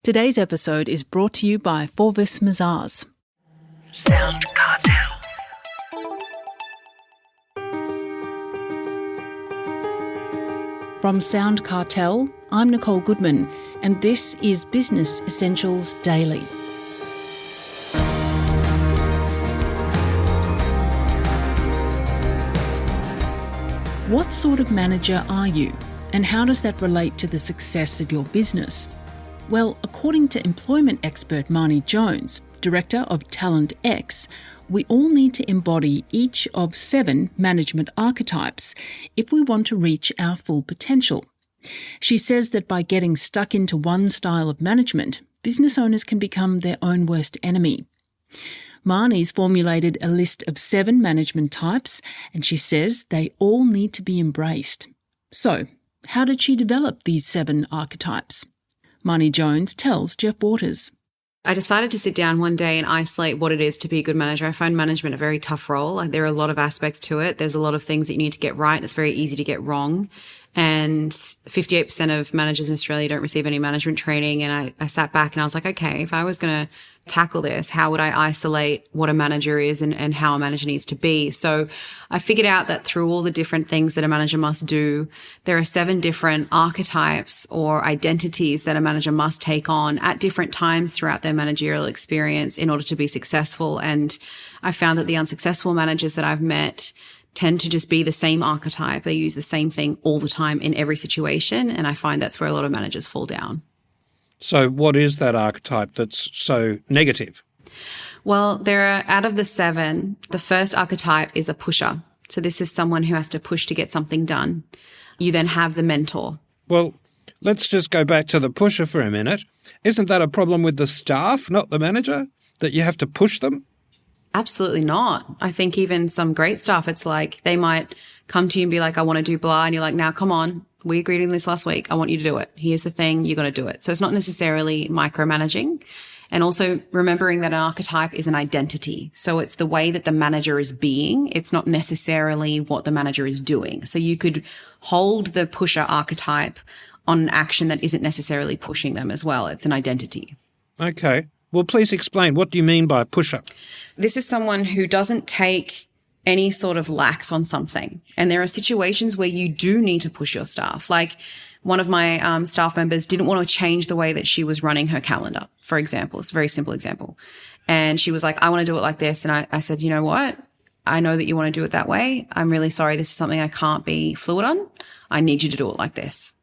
Today's episode is brought to you by Forvis Mazars. SoundCartel. From SoundCartel, I'm Nicole Goodman, and this is Business Essentials Daily. What sort of manager are you, and how does that relate to the success of your business? Well, according to employment expert Marnie Jones, Director of Talent X, we all need to embody each of 7 management archetypes if we want to reach our full potential. She says that by getting stuck into one style of management, business owners can become their own worst enemy. Marnie's formulated a list of 7 management types, and she says they all need to be embraced. So, how did she develop these 7 archetypes? Marnie Jones tells Jeff Waters. I decided to sit down one day and isolate what it is to be a good manager. I find management a very tough role. There are a lot of aspects to it. There's a lot of things that you need to get right. It's very easy to get wrong. And 58% of managers in Australia don't receive any management training. And I sat back and I was like, okay, if I was going to tackle this, how would I isolate what a manager is and how a manager needs to be? So I figured out that through all the different things that a manager must do, there are 7 different archetypes or identities that a manager must take on at different times throughout their managerial experience in order to be successful. And I found that the unsuccessful managers that I've met tend to just be the same archetype. They use the same thing all the time in every situation. And I find that's where a lot of managers fall down. So what is that archetype that's so negative? Well, there are, out of the 7, the first archetype is a pusher. So this is someone who has to push to get something done. You then have the mentor. Well, let's just go back to the pusher for a minute. Isn't that a problem with the staff, not the manager, that you have to push them? Absolutely not. I think even some great staff, it's like they might come to you and be like, I want to do blah. And you're like, now come on. We agreed on this last week. I want you to do it. Here's the thing. You're going to do it. So it's not necessarily micromanaging. And also remembering that an archetype is an identity. So it's the way that the manager is being. It's not necessarily what the manager is doing. So you could hold the pusher archetype on an action that isn't necessarily pushing them as well. It's an identity. Okay. Well, please explain. What do you mean by pusher? This is someone who doesn't take any sort of lax on something. And there are situations where you do need to push your staff. Like one of my staff members didn't want to change the way that she was running her calendar, for example. It's a very simple example. And she was like, I want to do it like this. And I said, you know what? I know that you want to do it that way. I'm really sorry. This is something I can't be fluid on. I need you to do it like this.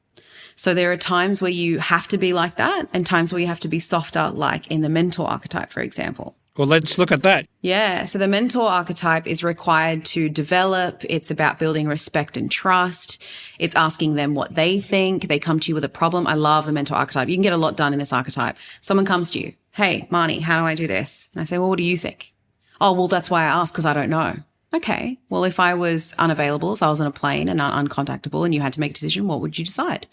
So there are times where you have to be like that and times where you have to be softer, like in the mentor archetype, for example. Well, let's look at that. Yeah. So the mentor archetype is required to develop. It's about building respect and trust. It's asking them what they think. They come to you with a problem. I love the mentor archetype. You can get a lot done in this archetype. Someone comes to you. Hey, Marnie, how do I do this? And I say, well, what do you think? Oh, well, that's why I asked because I don't know. Okay. Well, if I was unavailable, if I was on a plane and uncontactable and you had to make a decision, what would you decide?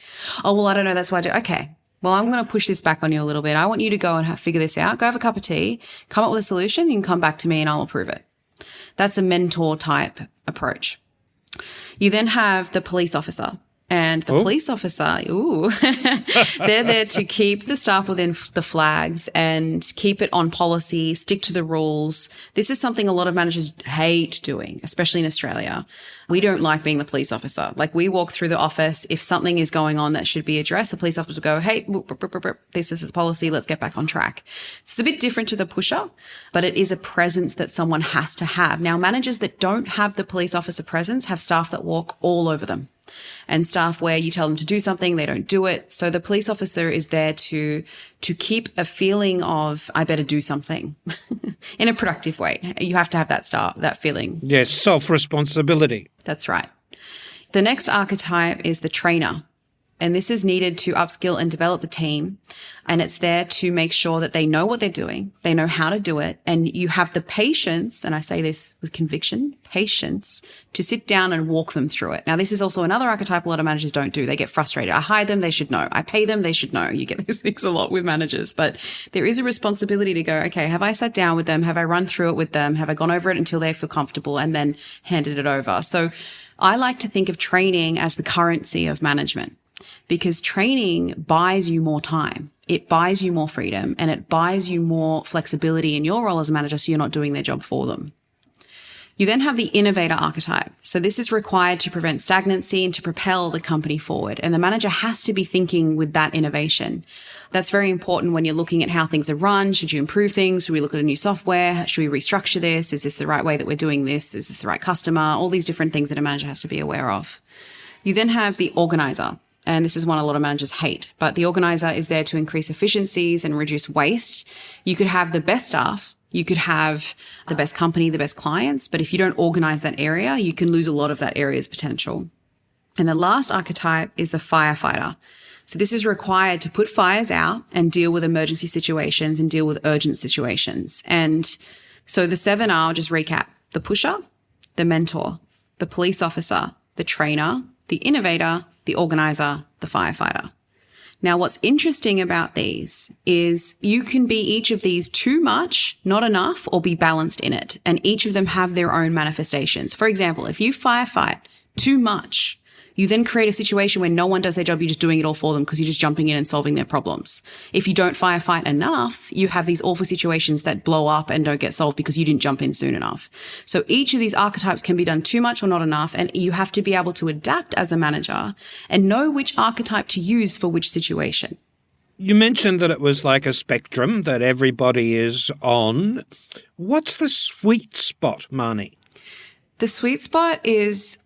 Oh, well, I don't know. That's why I do. Okay. Well, I'm going to push this back on you a little bit. I want you to go and figure this out. Go have a cup of tea, come up with a solution. You can come back to me and I'll approve it. That's a mentor type approach. You then have the police officer. And the police officer, they're there to keep the staff within the flags and keep it on policy, stick to the rules. This is something a lot of managers hate doing, especially in Australia. We don't like being the police officer. Like we walk through the office, if something is going on that should be addressed, the police officer will go, hey, this is the policy, let's get back on track. It's a bit different to the pusher, but it is a presence that someone has to have. Now, managers that don't have the police officer presence have staff that walk all over them. And staff where you tell them to do something, they don't do it. So the police officer is there to keep a feeling of, I better do something in a productive way. You have to have that feeling. Yes, self-responsibility. That's right. The next archetype is the trainer. And this is needed to upskill and develop the team. And it's there to make sure that they know what they're doing. They know how to do it. And you have the patience, and I say this with conviction, patience, to sit down and walk them through it. Now, this is also another archetype a lot of managers don't do. They get frustrated. I hire them, they should know. I pay them, they should know. You get these things a lot with managers. But there is a responsibility to go, okay, have I sat down with them? Have I run through it with them? Have I gone over it until they feel comfortable and then handed it over? So I like to think of training as the currency of management. because training buys you more time. It buys you more freedom and it buys you more flexibility in your role as a manager so you're not doing their job for them. You then have the innovator archetype. So this is required to prevent stagnancy and to propel the company forward. And the manager has to be thinking with that innovation. That's very important when you're looking at how things are run. Should you improve things? Should we look at a new software? Should we restructure this? Is this the right way that we're doing this? Is this the right customer? All these different things that a manager has to be aware of. You then have the organizer. And this is one a lot of managers hate, but the organizer is there to increase efficiencies and reduce waste. You could have the best staff. You could have the best company, the best clients, but if you don't organize that area, you can lose a lot of that area's potential. And the last archetype is the firefighter. So this is required to put fires out and deal with emergency situations and deal with urgent situations. And so the 7 are, I'll just recap: the pusher, the mentor, the police officer, the trainer, the innovator, the organizer, the firefighter. Now, what's interesting about these is you can be each of these too much, not enough, or be balanced in it. And each of them have their own manifestations. For example, if you firefight too much, you then create a situation where no one does their job. You're just doing it all for them because you're just jumping in and solving their problems. If you don't firefight enough, you have these awful situations that blow up and don't get solved because you didn't jump in soon enough. So each of these archetypes can be done too much or not enough. And you have to be able to adapt as a manager and know which archetype to use for which situation. You mentioned that it was like a spectrum that everybody is on. What's the sweet spot, Marnie? The sweet spot is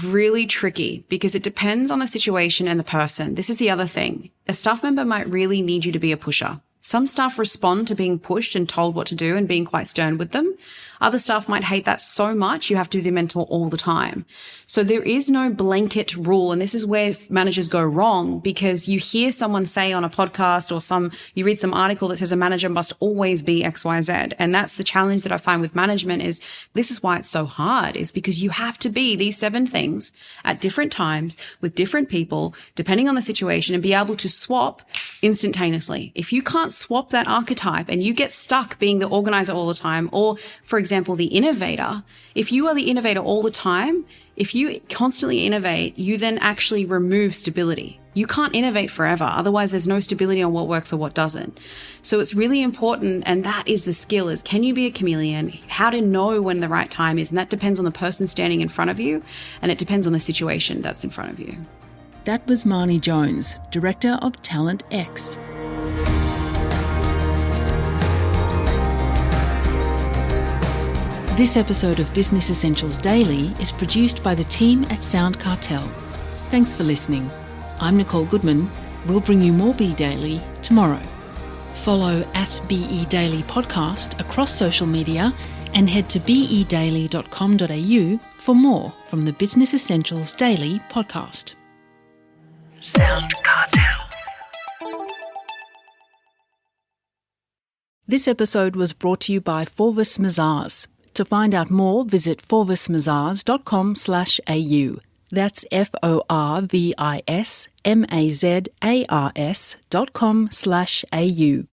really tricky because it depends on the situation and the person. This is the other thing. A staff member might really need you to be a pusher. Some staff respond to being pushed and told what to do and being quite stern with them. Other staff might hate that so much you have to be the mentor all the time. So there is no blanket rule. And this is where managers go wrong, because you hear someone say on a podcast or you read some article that says a manager must always be X, Y, Z. And that's the challenge that I find with management is this is why it's so hard, is because you have to be these 7 things at different times with different people, depending on the situation, and be able to swap instantaneously. If you can't swap that archetype and you get stuck being the organizer all the time, or for example, the innovator, if you are the innovator all the time, if you constantly innovate, you then actually remove stability. You can't innovate forever. Otherwise, there's no stability on what works or what doesn't. So it's really important. And that is the skill, is can you be a chameleon? How to know when the right time is. And that depends on the person standing in front of you. And it depends on the situation that's in front of you. That was Marnie Jones, Director of Talent X. This episode of Business Essentials Daily is produced by the team at SoundCartel. Thanks for listening. I'm Nicole Goodman. We'll bring you more Be Daily tomorrow. Follow at BE Daily Podcast across social media and head to bedaily.com.au for more from the Business Essentials Daily podcast. SoundCartel. This episode was brought to you by Forvis Mazars. To find out more, visit forvismazars.com/au. That's FORVISMAZARS.com/au.